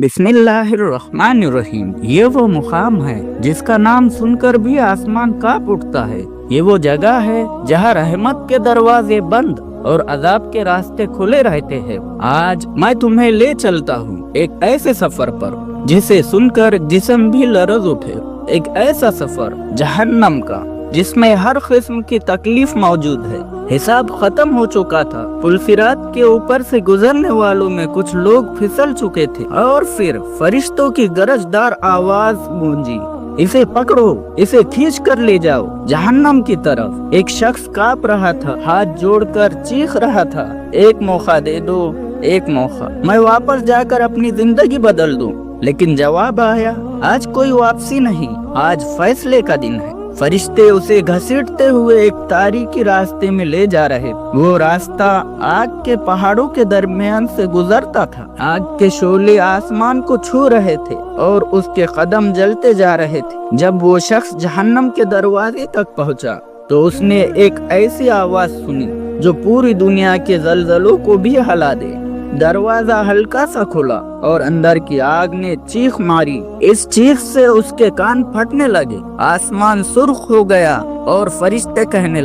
बिस्मिल्लाहिर्रहमानिर्रहीम। ये वो मुकाम है जिसका नाम सुनकर भी आसमान कांप उठता है। ये वो जगह है जहाँ रहमत के दरवाजे बंद और अजाब के रास्ते खुले रहते हैं। आज मैं तुम्हें ले चलता हूँ एक ऐसे सफर पर जिसे सुनकर जिस्म भी लरज उठे। एक ऐसा सफर जहन्नम का जिसमें हर किस्म की तकलीफ मौजूद है। हिसाब खत्म हो चुका था। पुलसिरात के ऊपर से गुजरने वालों में कुछ लोग फिसल चुके थे और फिर फरिश्तों की गरजदार आवाज गूंजी, इसे पकड़ो, इसे खींच कर ले जाओ जहन्नम की तरफ। एक शख्स कांप रहा था, हाथ जोड़कर चीख रहा था, एक मौका दे दो, एक मौका, मैं वापस जाकर अपनी जिंदगी बदल दूं। लेकिन जवाब आया, आज कोई वापसी नहीं, आज फैसले का दिन है। फरिश्ते उसे घसीटते हुए एक तारीकी रास्ते में ले जा रहे। वो रास्ता आग के पहाड़ों के दरमियान से गुजरता था। आग के शोले आसमान को छू रहे थे और उसके कदम जलते जा रहे थे। जब वो शख्स जहन्नम के दरवाजे तक पहुंचा तो उसने एक ऐसी आवाज सुनी जो पूरी दुनिया के जलजलों को भी हिला दे। दरवाजा हल्का सा खुला और अंदर की आग ने चीख मारी। इस चीख से उसके कान फटने लगे, आसमान सुर्ख हो गया और फरिश्ते कहने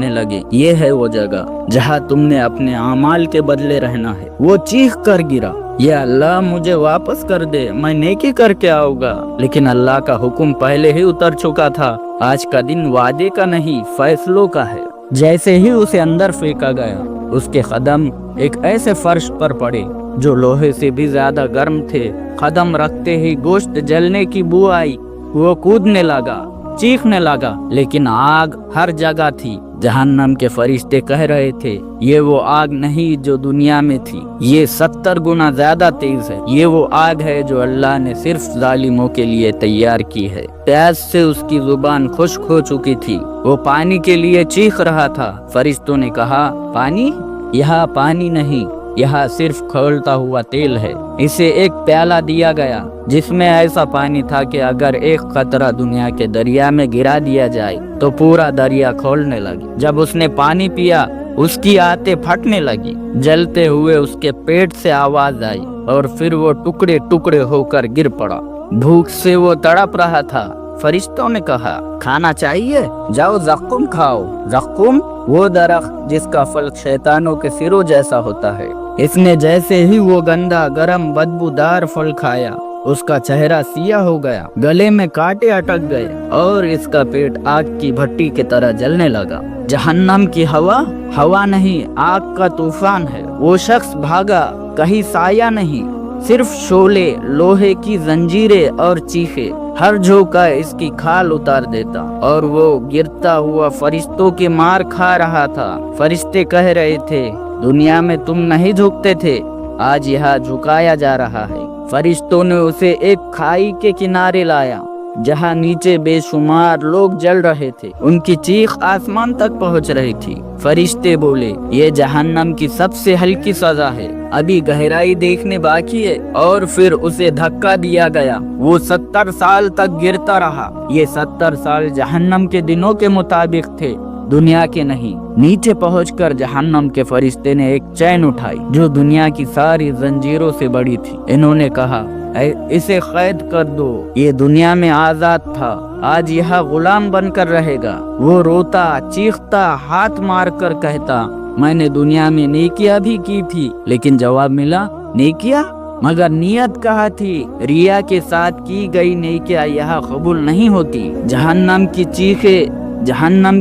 लगे, ये है वो जगह जहाँ तुमने अपने अमाल के बदले रहना है। वो चीख कर गिरा, या अल्लाह मुझे वापस कर दे, मैं नेकी करके आऊंगा। लेकिन अल्लाह का हुक्म पहले ही उतर चुका था। आज का दिन वादे का नहीं, फैसलों का है। जैसे ही उसे अंदर फेंका गया, उसके कदम एक ऐसे फर्श पर पड़े जो लोहे से भी ज्यादा गर्म थे। कदम रखते ही गोश्त जलने की बू आई। वो कूदने लगा, चीखने लगा, लेकिन आग हर जगह थी। जहन्नम के फरिश्ते कह रहे थे, ये वो आग नहीं जो दुनिया में थी, ये 70 गुना ज्यादा तेज है। ये वो आग है जो अल्लाह ने सिर्फ जालिमों के लिए तैयार की है। प्यास से उसकी जुबान खुश्क हो चुकी थी। वो पानी के लिए चीख रहा था। फरिश्तों ने कहा, पानी? यहाँ पानी नहीं, यहाँ सिर्फ खौलता हुआ तेल है। इसे एक प्याला दिया गया जिसमें ऐसा पानी था कि अगर एक कतरा दुनिया के दरिया में गिरा दिया जाए तो पूरा दरिया खौलने लगे। जब उसने पानी पिया, उसकी आंतें फटने लगी। जलते हुए उसके पेट से आवाज आई और फिर वो टुकड़े टुकड़े होकर गिर पड़ा। भूख से वो तड़प रहा था। फरिश्तों ने कहा, खाना चाहिए? जाओ ज़क़्क़ुम खाओ। ज़क़्क़ुम वो दरख्त जिसका फल शैतानों के सिरों जैसा होता है। इसने जैसे ही वो गंदा गरम बदबूदार फल खाया, उसका चेहरा सिया हो गया, गले में कांटे अटक गए और इसका पेट आग की भट्टी की तरह जलने लगा। जहन्नम की हवा नहीं, आग का तूफान है। वो शख्स भागा, कहीं साया नहीं, सिर्फ शोले, लोहे की जंजीरें और चीखे। हर झोंका इसकी खाल उतार देता और वो गिरता हुआ फरिश्तों की मार खा रहा था। फरिश्ते कह रहे थे, दुनिया में तुम नहीं झुकते थे, आज यहाँ झुकाया जा रहा है। फरिश्तों ने उसे एक खाई के किनारे लाया जहाँ नीचे बेशुमार लोग जल रहे थे। उनकी चीख आसमान तक पहुँच रही थी। फरिश्ते बोले, ये जहन्नम की सबसे हल्की सजा है, अभी गहराई देखने बाकी है। और फिर उसे धक्का दिया गया। वो 70 साल तक गिरता रहा। ये 70 साल जहन्नम के दिनों के मुताबिक थे, दुनिया के नहीं। नीचे पहुंचकर जहन्नम के फरिश्ते ने एक चैन उठाई जो दुनिया की सारी जंजीरों से बड़ी थी। इन्होंने कहा, इसे कैद कर दो, ये दुनिया में आजाद था, आज यह गुलाम बनकर रहेगा। वो रोता, चीखता, हाथ मारकर कहता, मैंने दुनिया में नेकियां भी की थी, लेकिन जवाब मिला, नेकियां? मगर नियत कहा थी, रिया के साथ की गई नेकियां यह कबूल नहीं होती। जहन्नम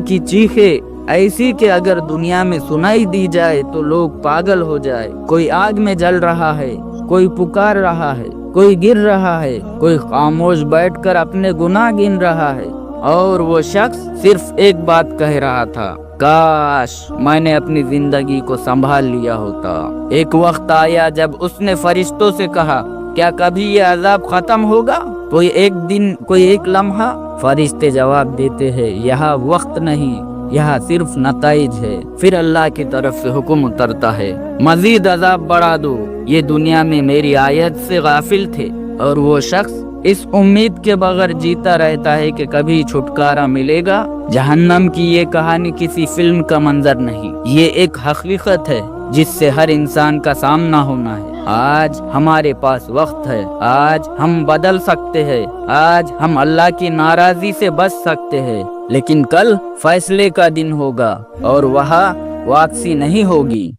की चीखे ऐसी कि अगर दुनिया में सुनाई दी जाए तो लोग पागल हो जाए। कोई आग में जल रहा है, कोई पुकार रहा है, कोई गिर रहा है, कोई खामोश बैठकर अपने गुनाह गिन रहा है। और वो शख्स सिर्फ एक बात कह रहा था, काश मैंने अपनी जिंदगी को संभाल लिया होता। एक वक्त आया जब उसने फरिश्तों से कहा, क्या कभी ये अजाब खत्म होगा? कोई एक दिन, कोई एक लम्हा? फरिश्ते जवाब देते हैं, यहाँ वक्त नहीं, यहाँ सिर्फ नताइज है। फिर अल्लाह की तरफ से हुक्म उतरता है, मजीद अजाब बढ़ा दो, ये दुनिया में मेरी आयत से गाफिल थे। और वो शख्स इस उम्मीद के बगैर जीता रहता है कि कभी छुटकारा मिलेगा। जहन्नम की ये कहानी किसी फिल्म का मंजर नहीं, ये एक हकीकत है। جس سے ہر انسان کا سامنا ہونا ہے۔ آج ہمارے پاس وقت ہے، آج ہم بدل سکتے ہیں، آج ہم اللہ کی ناراضی سے بچ سکتے ہیں، لیکن کل فیصلے کا دن ہوگا اور وہاں واپسی نہیں ہوگی۔